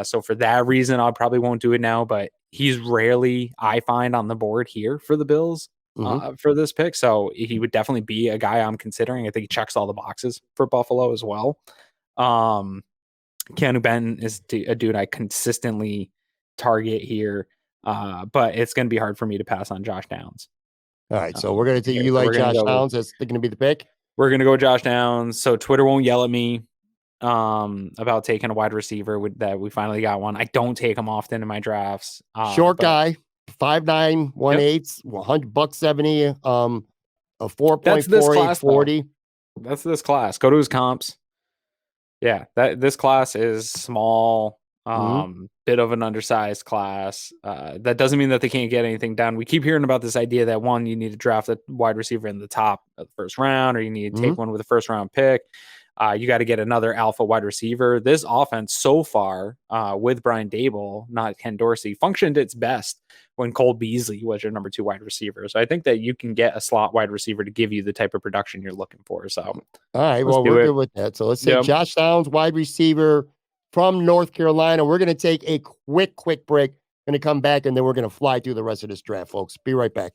So for that reason, I probably won't do it now, but he's rarely, I find, on the board here for the Bills for this pick. So he would definitely be a guy I'm considering. I think he checks all the boxes for Buffalo as well. Keanu Benton is a dude I consistently target here, but it's going to be hard for me to pass on Josh Downs. All right, so we're going to take you like Josh Downs. That's going to be the pick. We're going to go Josh Downs. So Twitter won't yell at me about taking a wide receiver that we finally got one. I don't take him often in my drafts. Short guy, 5'9", 1/8, $100.70, a 4.48 40. That's this class. Go to his comps. Yeah, this class is small. Bit of an undersized class. That doesn't mean that they can't get anything done. We keep hearing about this idea that one, you need to draft a wide receiver in the top of the first round, or you need to take one with a first round pick. You got to get another alpha wide receiver. This offense so far, with Brian Dable, not Ken Dorsey, functioned its best when Cole Beasley was your number 2 wide receiver. So I think that you can get a slot wide receiver to give you the type of production you're looking for. So, all right, well, we're good with that. So let's say Josh Downs, wide receiver from North Carolina. We're going to take a quick break. Going to come back, and then we're going to fly through the rest of this draft, folks. Be right back.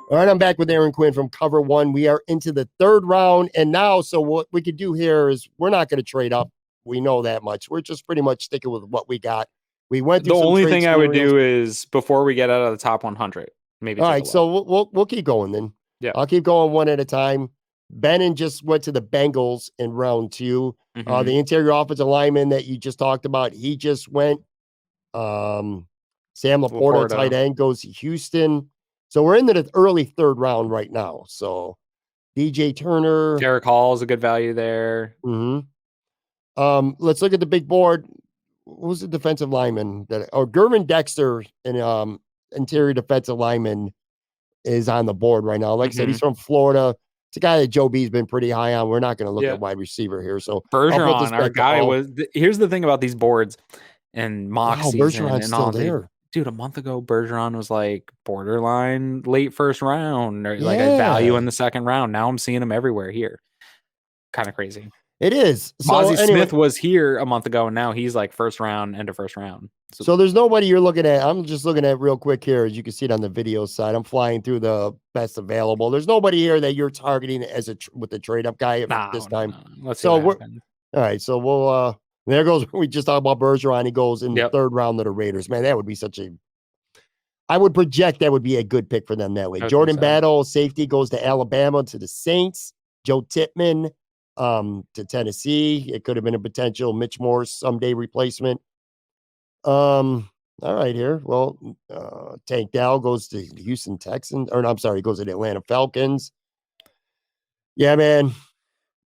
All right, I'm back with Aaron Quinn from Cover One. We are into the 3rd round, and now, so what we could do here is we're not going to trade up. We know that much. We're just pretty much sticking with what we got. We went through the only thing I would do is before we get out of the top 100, maybe. All right, so we'll keep going then. Yeah, I'll keep going one at a time. Bannon just went to the Bengals in round 2. The interior offensive lineman that you just talked about, he just went. Sam Laporta, tight end, goes to Houston. So we're into the early 3rd round right now. So DJ Turner. Derek Hall is a good value there. Let's look at the big board. Who's the defensive lineman? Gervin Dexter, an interior defensive lineman, is on the board right now. Like I said, he's from Florida. It's a guy that Joe B's been pretty high on. We're not going to look at wide receiver here. So Bergeron, our guy, was. Here's the thing about these boards and mock season. Bergeron's still there. Dude, a month ago, Bergeron was like borderline late 1st round, or like a value in the 2nd round. Now I'm seeing him everywhere here. Kind of crazy. It is. Mozzie Smith was here a month ago, and now he's like 1st round, end of 1st round. So there's nobody you're looking at. I'm just looking at real quick here. As you can see it on the video side, I'm flying through the best available. There's nobody here that you're targeting as with the trade up guy this time. Let's see what happens. All right. So we'll, there goes. We just talked about Bergeron. He goes in the 3rd round to the Raiders. Man, that would be I would project that would be a good pick for them that way. Jordan Battle, safety, goes to Alabama to the Saints. Joe Tippmann to Tennessee. It could have been a potential Mitch Morse someday replacement. All right here. Well, Tank Dell goes to the Houston Texans. Or no, I'm sorry, he goes to the Atlanta Falcons. Yeah, man.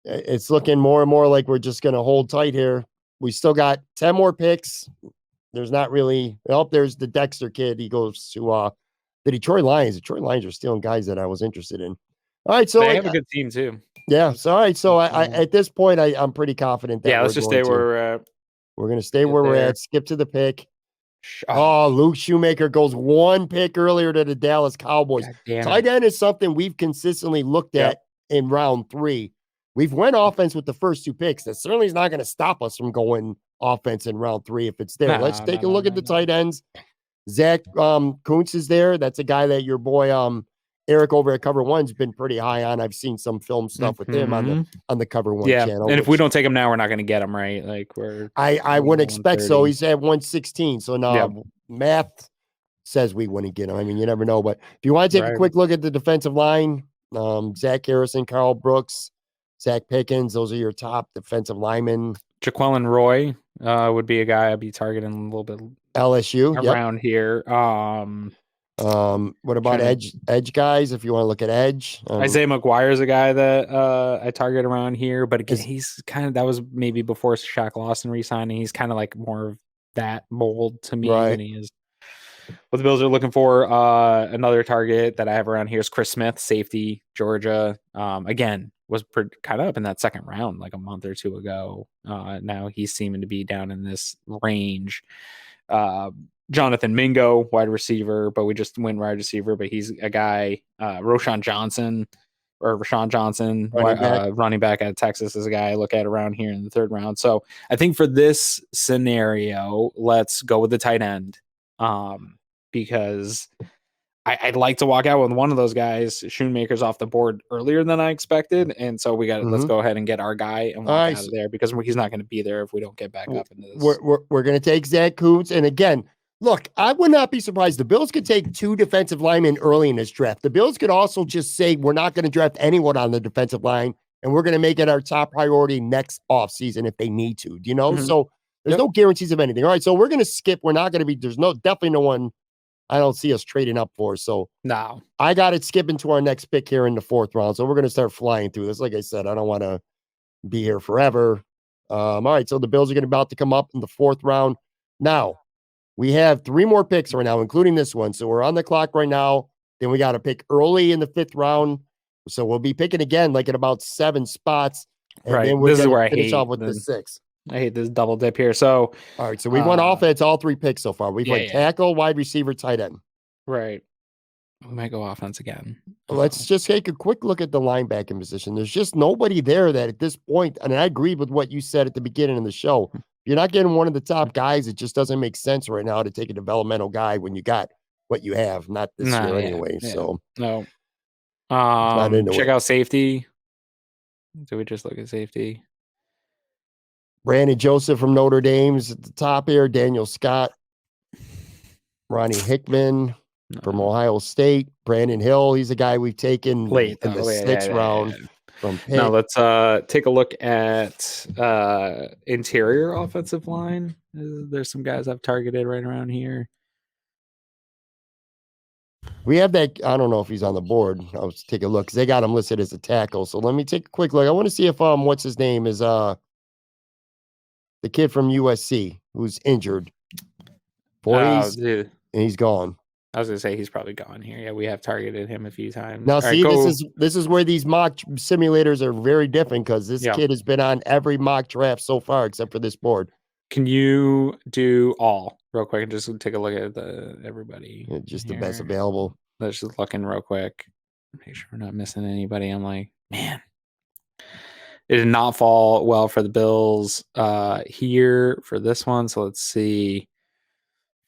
It's looking more and more like we're just going to hold tight here. We still got 10 more picks. There's not really. There's the Dexter kid. He goes to the Detroit Lions. Detroit Lions are stealing guys that I was interested in. All right, so they have a good team too. Yeah. So all right. So I at this point I'm pretty confident that let's just stay where we're at. We're gonna stay where we're at. Skip to the pick. Luke Shoemaker goes 1 pick earlier to the Dallas Cowboys. Tight end is something we've consistently looked at in round 3. We've went offense with the first 2 picks. That certainly is not going to stop us from going offense in round 3 if it's there. Let's take a look at the tight ends. Zach Kuntz is there. That's a guy that your boy Eric over at Cover One's been pretty high on. I've seen some film stuff with him on the Cover One channel. And if we don't take him now, we're not going to get him, right? Like I wouldn't expect so. He's at 116. So now math says we wouldn't get him. I mean, you never know. But if you want to take a quick look at the defensive line, Zach Harrison, Carl Brooks, Zach Pickens, those are your top defensive linemen. Jaquelin Roy would be a guy I'd be targeting a little bit LSU around here. What about edge guys? If you want to look at edge, Isaiah McGuire is a guy that I target around here, but again, he's kind of, that was maybe before Shaq Lawson re-signing. He's kind of like more of that mold to me than he is what the Bills are looking for. Another target that I have around here is Chris Smith, safety, Georgia. Again, was kind of up in that 2nd round like a month or 2 ago. Now he's seeming to be down in this range. Jonathan Mingo, wide receiver, but we just went wide receiver, but he's a guy. Rashawn Johnson, running back out of Texas, is a guy I look at around here in the 3rd round. So I think for this scenario, let's go with the tight end, because I'd like to walk out with one of those guys. Shoemaker's off the board earlier than I expected, and so we got let's go ahead and get our guy and walk out of there, because he's not going to be there if we don't get back up into this. We're going to take Zach Kuntz, and again, look, I would not be surprised. The Bills could take 2 defensive linemen early in this draft. The Bills could also just say we're not going to draft anyone on the defensive line, and we're going to make it our top priority next offseason if they need to. You know, so there's no guarantees of anything. All right, so we're going to skip. We're not going to be. There's definitely no one I don't see us trading up for. So No. I got it skipping to our next pick here in the 4th round. So we're going to start flying through this. Like I said, I don't want to be here forever. All right. So the Bills are about to come up in the 4th round. Now, we have 3 more picks right now, including this one. So we're on the clock right now. Then we got to pick early in the 5th round. So we'll be picking again, like at about 7 spots. And Right. then we're This is going where to I finish hate off with the 6. I hate this double dip here. So, all right. So we've won offense, all 3 picks so far. We've won tackle, wide receiver, tight end. Right. We might go offense again. Let's just take a quick look at the linebacking position. There's just nobody there that at this point, and I agree with what you said at the beginning of the show. You're not getting one of the top guys. It just doesn't make sense right now to take a developmental guy when you got what you have, not this year anyway. So no. Check out safety. Do we just look at safety? Brandon Joseph from Notre Dame's at the top here. Daniel Scott, Ronnie Hickman from Ohio State. Brandon Hill, he's a guy we've taken late in the 6th round from Pitt. Now let's take a look at interior offensive line. There's some guys I've targeted right around here. We have that. I don't know if he's on the board. I'll take a look because they got him listed as a tackle. So let me take a quick look. I want to see if what's his name is the kid from USC who's injured. And he's gone. I was gonna say he's probably gone here. Yeah, we have targeted him a few times. Now, see, this is where these mock simulators are very different because this kid has been on every mock draft so far except for this board. Can you do all real quick and just take a look at everybody? Just the best available. Let's just look in real quick. Make sure we're not missing anybody. I'm like, man, it did not fall well for the Bills here for this one. So let's see.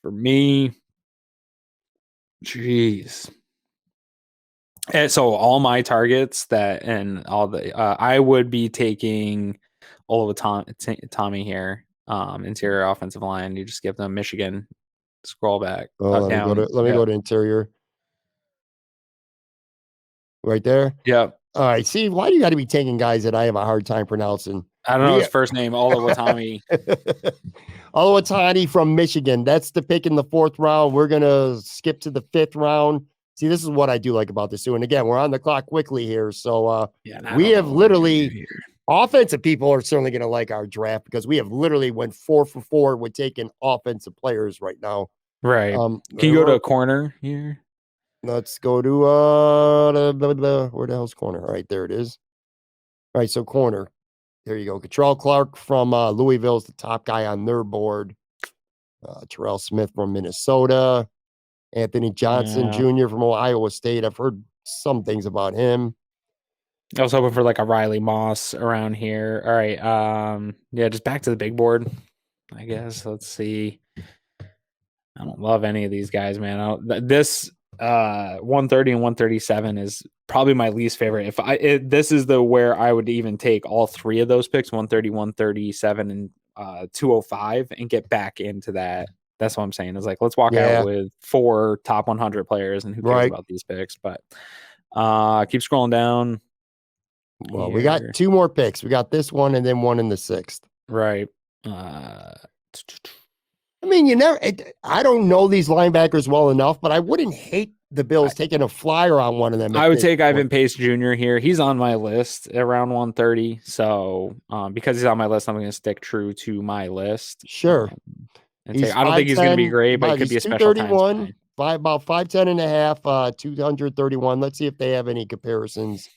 For me, jeez. And so all my targets I would be taking Tommy here. Interior offensive line. You just give them Michigan. Scroll back. Let me go to interior. Right there. Yep. All right. See, why do you got to be taking guys that I have a hard time pronouncing? I don't know his first name. Olawatani. Olawatani from Michigan. That's the pick in the 4th round. We're gonna skip to the 5th round. See, this is what I do like about this too. And again, we're on the clock quickly here. So we have literally. Offensive people are certainly going to like our draft because we have literally went 4 for 4 with taking offensive players right now. Right. Can you go to a corner here? Let's go to where the hell's corner? All right, there it is. All right, so corner. There you go. Catrell Clark from Louisville is the top guy on their board. Terrell Smith from Minnesota. Anthony Johnson Jr. from Iowa State. I've heard some things about him. I was hoping for like a Riley Moss around here. All right. Just back to the big board, I guess. Let's see. I don't love any of these guys, man. This 130 and 137 is probably my least favorite. This is where I would even take all 3 of those picks, 130, 137, and 205, and get back into that. That's what I'm saying. Is like, let's walk out with 4 top 100 players, and who cares about these picks? But keep scrolling down. Well, we got 2 more picks. We got this one and then one in the 6th. Right. I mean, I don't know these linebackers well enough, but I wouldn't hate the Bills taking a flyer on one of them. I would take Ivan Pace Jr. here. He's on my list around 130. So because he's on my list, I'm going to stick true to my list. Sure. I don't think he's going to be great, but he could be a special time. About 5'10" and a half, 231. Let's see if they have any comparisons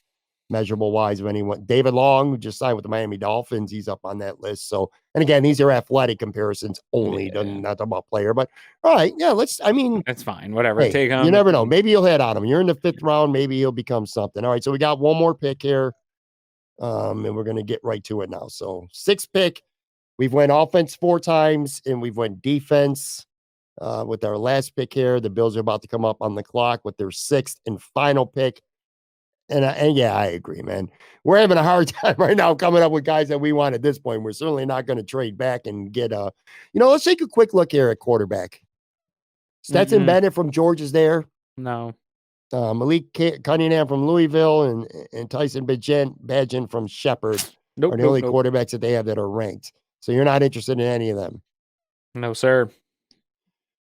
measurable wise of anyone. David Long, who just signed with the Miami Dolphins, he's up on that list. So, and again, these are athletic comparisons only, not about player. But all right, it's fine. Whatever. Hey, take him. You never know. Maybe you'll hit on him. You're in the 5th round. Maybe he'll become something. All right, so we got one more pick here, and we're gonna get right to it now. So 6th pick, we've went offense 4 times, and we've went defense. With our last pick here, the Bills are about to come up on the clock with their 6th and final pick. And I agree, man. We're having a hard time right now coming up with guys that we want at this point. We're certainly not going to trade back and get let's take a quick look here at quarterback. Stetson Bennett from Georgia is there. No. Malik Cunningham from Louisville and Tyson Badgett from Shepherd are the only quarterbacks that they have that are ranked. So you're not interested in any of them. No, sir.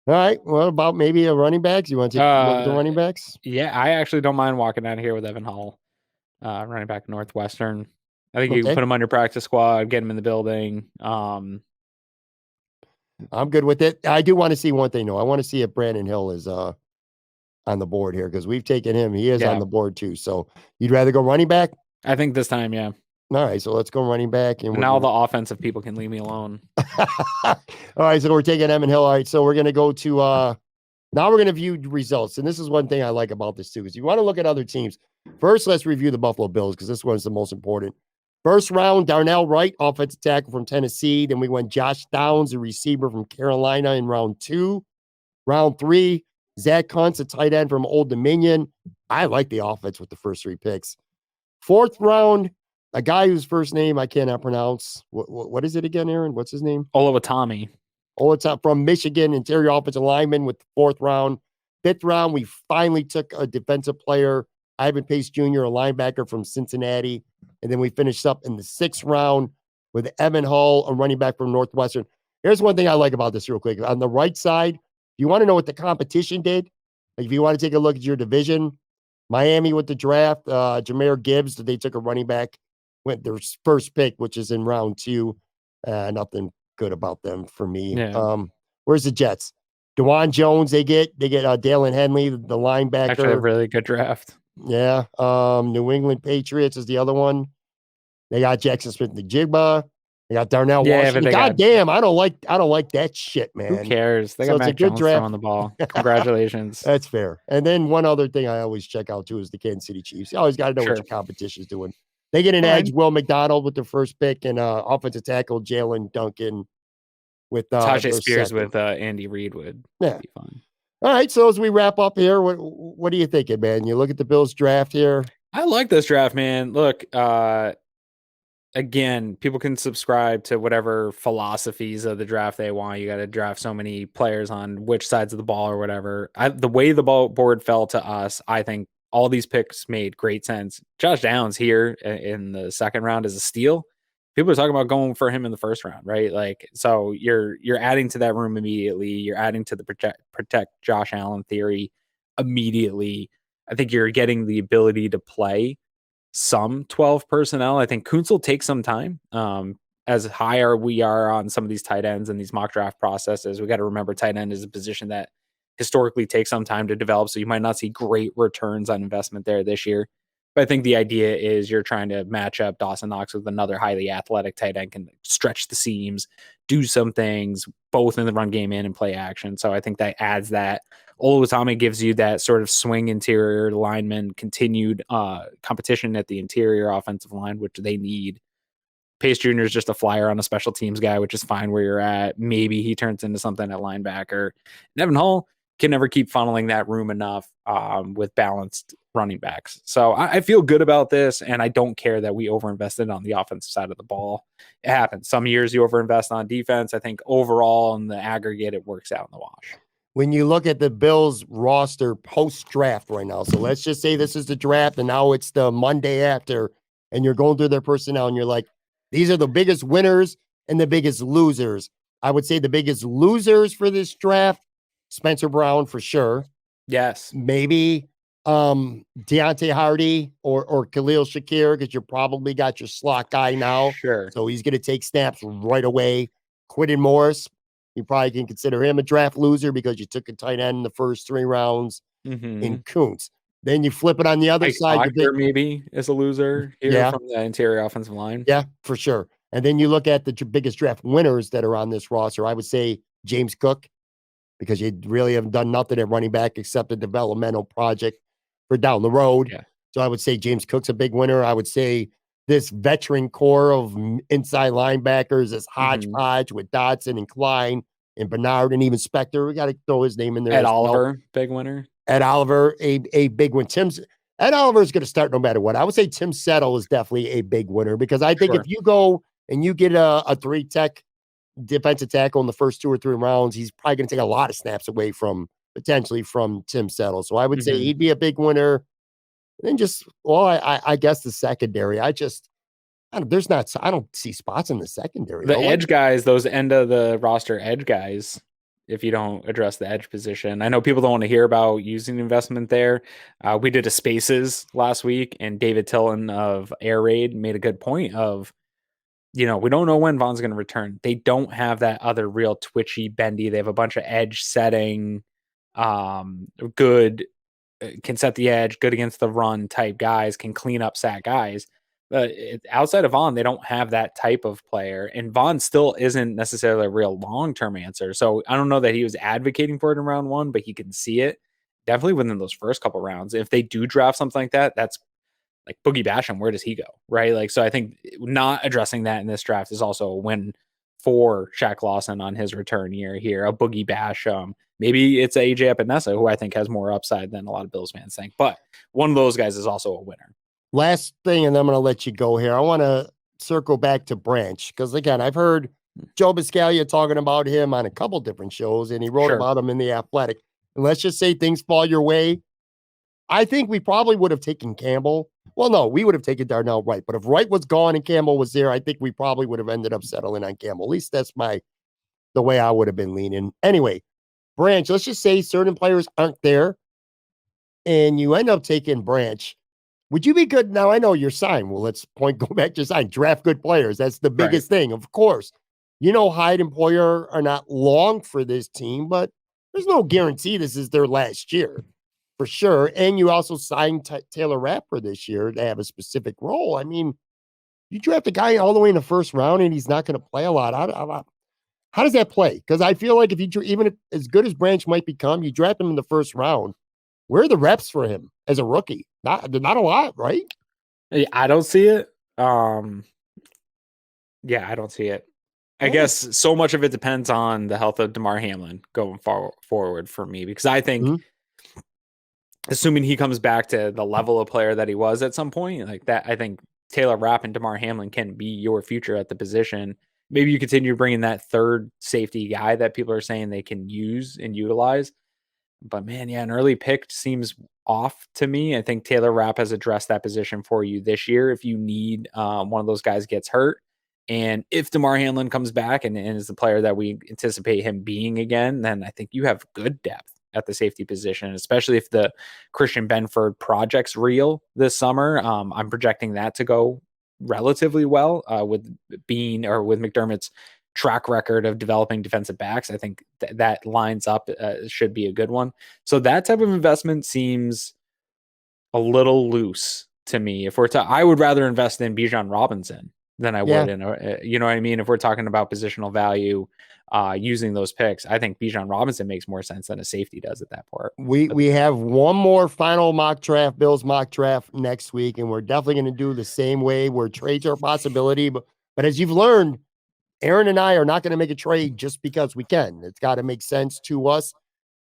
All right. What about maybe a running backs? You want to take a look at the running backs? Yeah, I actually don't mind walking out of here with Evan Hull, running back Northwestern. I think you can put him on your practice squad, get him in the building. I'm good with it. I do want to see one thing, though. I want to see if Brandon Hill is on the board here because we've taken him. He is on the board too. So you'd rather go running back? I think this time, yeah. All right, so let's go running back. And now the offensive people can leave me alone. All right, so we're taking Evan Hill. All right, so we're going to go to now we're going to view results. And this is one thing I like about this too, is you want to look at other teams. First, let's review the Buffalo Bills because this one's the most important. First round, Darnell Wright, offensive tackle from Tennessee. Then we went Josh Downs, a receiver from Carolina in round 2. Round 3, Zach Kuntz, a tight end from Old Dominion. I like the offense with the first 3 picks. 4th round, a guy whose first name I cannot pronounce. What is it again, Aaron? What's his name? Oluwatimi. Oluwatimi from Michigan, interior offensive lineman with the 4th round. 5th round, we finally took a defensive player, Ivan Pace Jr., a linebacker from Cincinnati. And then we finished up in the 6th round with Evan Hull, a running back from Northwestern. Here's one thing I like about this real quick. On the right side, you want to know what the competition did? Like if you want to take a look at your division, Miami with the draft, Jahmyr Gibbs, they took a running back, went their first pick, which is in round 2. Nothing good about them for me. Yeah. Where's the Jets? DeJuan Jones, they get Dalen Henley, the linebacker. Actually, a really good draft. Yeah. New England Patriots is the other one. They got Jackson Smith-Njigba. They got Darnell Washington. God damn, I don't like that shit, man. Who cares? They got Mac Jones throwing the ball. Congratulations. That's fair. And then one other thing I always check out too is the Kansas City Chiefs. You always got to know what your competition is doing. They get an edge. Will McDonald with the first pick and offensive tackle Jalen Duncan with Tajay Spears with Andy Reid would be fun. All right, so as we wrap up here, what are you thinking, man? You look at the Bills draft here. I like this draft, man. Look, again, people can subscribe to whatever philosophies of the draft they want. You got to draft so many players on which sides of the ball or whatever. The way the board fell to us, I think all these picks made great sense. Josh Downs here in the 2nd round is a steal. People are talking about going for him in the 1st round, right? Like, so you're adding to that room immediately. You're adding to the protect Josh Allen theory immediately. I think you're getting the ability to play some 12 personnel. I think Kuntz will take some time. As higher we are on some of these tight ends and these mock draft processes, we got to remember tight end is a position that historically takes some time to develop. So you might not see great returns on investment there this year. But I think the idea is you're trying to match up Dawson Knox with another highly athletic tight end, can stretch the seams, do some things, both in the run game and in play action. So I think that adds that. Oluwatimi gives you that sort of swing interior lineman, continued competition at the interior offensive line, which they need. Pace Jr. is just a flyer on a special teams guy, which is fine where you're at. Maybe he turns into something at linebacker. And Evan Hull can never keep funneling that room enough with balanced running backs. So I feel good about this, and I don't care that we overinvested on the offensive side of the ball. It happens. Some years you overinvest on defense. I think overall in the aggregate, it works out in the wash. When you look at the Bills roster post-draft right now, so let's just say this is the draft, and now it's the Monday after, and you're going through their personnel, and you're like, these are the biggest winners and the biggest losers. I would say the biggest losers for this draft, Spencer Brown for sure. Yes. Maybe Deontay Hardy or Khalil Shakir, because you probably got your slot guy now. Sure. So he's going to take snaps right away. Quentin Morris, you probably can consider him a draft loser because you took a tight end in the first 3 rounds in Kuntz. Then you flip it on the other side. Maybe is a loser here from the interior offensive line. Yeah, for sure. And then you look at the biggest draft winners that are on this roster. I would say James Cook, because you really haven't done nothing at running back except a developmental project for down the road. Yeah. So I would say James Cook's a big winner. I would say this veteran core of inside linebackers, this hodgepodge with Dodson and Klein and Bernard and even Spector. We got to throw his name in there. Ed Oliver, big winner. Ed Oliver, a big one. Ed Oliver is going to start no matter what. I would say Tim Settle is definitely a big winner because I think if you go and you get a 3-tech defensive tackle in the first 2 or 3 rounds, he's probably going to take a lot of snaps away potentially from Tim Settle. So I would say he'd be a big winner. And then I guess the secondary, I don't see spots in the secondary. The edge guys, those end of the roster edge guys, if you don't address the edge position. I know people don't want to hear about using investment there. We did a Spaces last week, and David Tillon of Air Raid made a good point of, we don't know when Vaughn's going to return. They don't have that other real twitchy, bendy. They have a bunch of edge setting, good, can set the edge, good against the run type guys, can clean up sack guys. Outside of Vaughn, they don't have that type of player. And Vaughn still isn't necessarily a real long-term answer. So I don't know that he was advocating for it in round 1, but he can see it definitely within those first couple rounds. If they do draft something like that, that's like Boogie Basham. Where does he go? Right. Like, so I think not addressing that in this draft is also a win for Shaq Lawson on his return year here. A Boogie Basham. Maybe it's AJ Epinesa, who I think has more upside than a lot of Bills fans think. But one of those guys is also a winner. Last thing, and I'm going to let you go here. I want to circle back to Branch because, again, I've heard Joe Biscaglia talking about him on a couple different shows, and he wrote about him in The Athletic. And let's just say things fall your way. I think we probably would have taken Campbell. Well, no, we would have taken Darnell Wright. But if Wright was gone and Campbell was there, I think we probably would have ended up settling on Campbell. At least that's the way I would have been leaning. Anyway, Branch, let's just say certain players aren't there, and you end up taking Branch. Would you be good? Now, I know you're signed. Well, go back to your sign. Draft good players. That's the biggest thing, of course. Hyde and Poyer are not long for this team, but there's no guarantee this is their last year for sure. And you also signed Taylor Rapp for this year to have a specific role. I mean, you draft a guy all the way in the first round and he's not going to play a lot. How does that play? Because I feel like even as good as Branch might become, you draft him in the first round. Where are the reps for him as a rookie? Not a lot, right? I don't see it. I don't see it. I guess so much of it depends on the health of Damar Hamlin going forward for me, because I think assuming he comes back to the level of player that he was at some point like that, I think Taylor Rapp and Damar Hamlin can be your future at the position. Maybe you continue bringing that third safety guy that people are saying they can use and utilize. But man, an early pick seems off to me. I think Taylor Rapp has addressed that position for you this year. If you need one of those guys gets hurt, and if Damar Hamlin comes back and is the player that we anticipate him being again, then I think you have good depth at the safety position, especially if the Christian Benford project's real this summer. I'm projecting that to go relatively well with McDermott's track record of developing defensive backs. I think that lines up should be a good one. So that type of investment seems a little loose to me. I would rather invest in Bijan Robinson than I would in you know what I mean? If we're talking about positional value using those picks, I think Bijan Robinson makes more sense than a safety does at that part. We have one more final Bills mock draft next week, and we're definitely going to do the same way where trades are a possibility. But as you've learned, Aaron and I are not going to make a trade just because we can. It's got to make sense to us.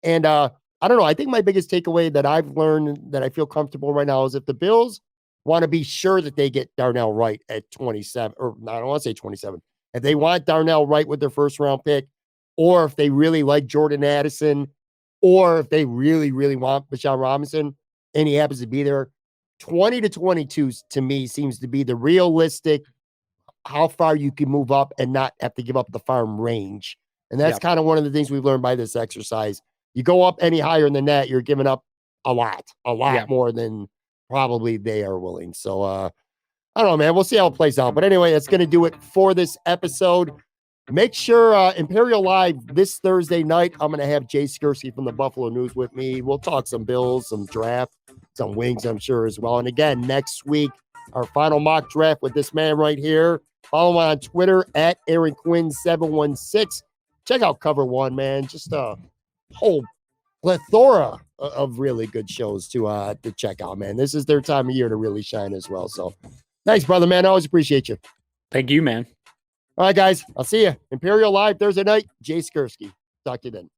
And I don't know. I think my biggest takeaway that I've learned that I feel comfortable right now is if the Bills want to be sure that they get Darnell Wright at 27, or I don't want to say 27. If they want Darnell Wright with their first round pick, or if they really like Jordan Addison, or if they really, really want Bijan Robinson and he happens to be there, 20 to 22 to me seems to be the realistic how far you can move up and not have to give up the farm range. And that's kind of one of the things we've learned by this exercise. You go up any higher than that, you're giving up a lot more than probably they are willing. So, I don't know, man. We'll see how it plays out. But anyway, that's going to do it for this episode. Make sure Imperial Live this Thursday night, I'm going to have Jay Skirsky from the Buffalo News with me. We'll talk some Bills, some draft, some wings, I'm sure, as well. And again, next week, our final mock draft with this man right here. Follow him on Twitter at Aaron Quinn 716. Check out Cover One, man. Just a whole plethora of really good shows to check out, man. This is their time of year to really shine as well. So thanks, brother, man. I always appreciate you. Thank you, man. All right, guys. I'll see you. Imperial Live Thursday night. Jay Skirsky. Talk to you then.